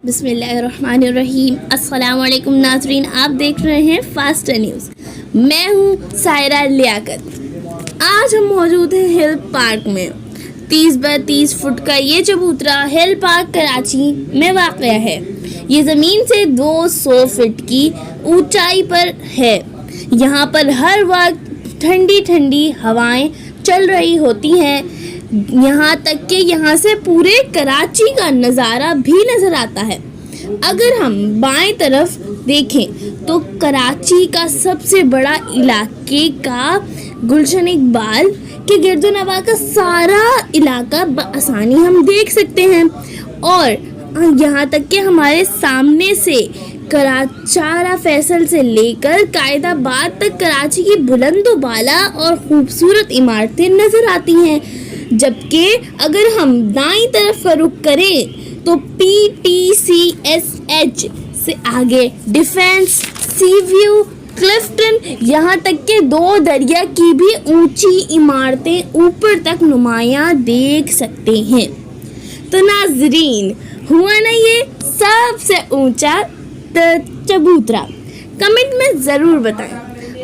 بسم اللہ الرحمن الرحیم۔ السلام علیکم ناظرین، آپ دیکھ رہے ہیں فاسٹ نیوز۔ میں ہوں سائرہ لیاقت۔ آج ہم موجود ہیں ہل پارک میں۔ 30x30 فٹ کا یہ چبوترا ہل پارک کراچی میں واقع ہے۔ یہ زمین سے 200 فٹ کی اونچائی پر ہے۔ یہاں پر ہر وقت ٹھنڈی ٹھنڈی ہوائیں چل رہی ہوتی ہیں، یہاں تک کہ یہاں سے پورے کراچی کا نظارہ بھی نظر آتا ہے۔ اگر ہم بائیں طرف دیکھیں تو کراچی کا سب سے بڑا علاقے کا گلشن اقبال کے گرد و نواح کا سارا علاقہ بآسانی ہم دیکھ سکتے ہیں، اور یہاں تک کہ ہمارے سامنے سے چارہ فیصل سے لے کر قائد آباد تک کراچی کی بلند و بالا اور خوبصورت عمارتیں نظر آتی ہیں۔ جبکہ اگر ہم دائیں طرف رخ کریں تو PTCSH سے آگے ڈیفنس، سی ویو، کلفٹن، یہاں تک کہ 2 دریا کی بھی اونچی عمارتیں اوپر تک نمایاں دیکھ سکتے ہیں۔ تو ناظرین، ہوا نا یہ سب سے اونچا چبوترا؟ کمنٹ میں ضرور بتائیں۔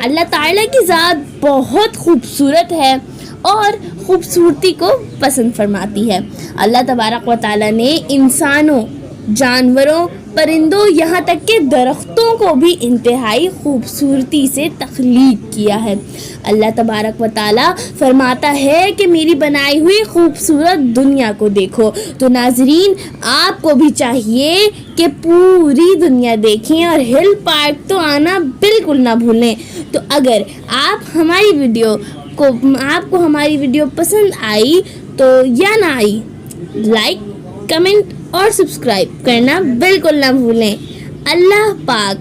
اللہ تعالیٰ کی ذات بہت خوبصورت ہے اور خوبصورتی کو پسند فرماتی ہے۔ اللہ تبارک و تعالیٰ نے انسانوں، جانوروں، پرندوں، یہاں تک کہ درختوں کو بھی انتہائی خوبصورتی سے تخلیق کیا ہے۔ اللہ تبارک و تعالیٰ فرماتا ہے کہ میری بنائی ہوئی خوبصورت دنیا کو دیکھو۔ تو ناظرین، آپ کو بھی چاہیے کہ پوری دنیا دیکھیں اور ہل پارک تو آنا بالکل نہ بھولیں۔ تو اگر آپ کو ہماری ویڈیو پسند آئی تو یا نہ آئی، لائک، کمنٹ اور سبسکرائب کرنا بالکل نہ بھولیں۔ اللہ پاک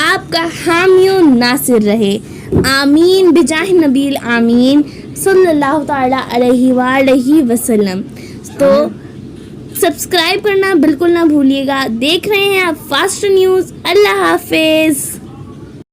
آپ کا حامی و ناصر رہے، آمین بجاہ نبی آمین صلی اللہ تعالیٰ علیہ وآلہ وسلم۔ تو سبسکرائب کرنا بالکل نہ بھولیے گا۔ دیکھ رہے ہیں آپ فاسٹ نیوز۔ اللہ حافظ۔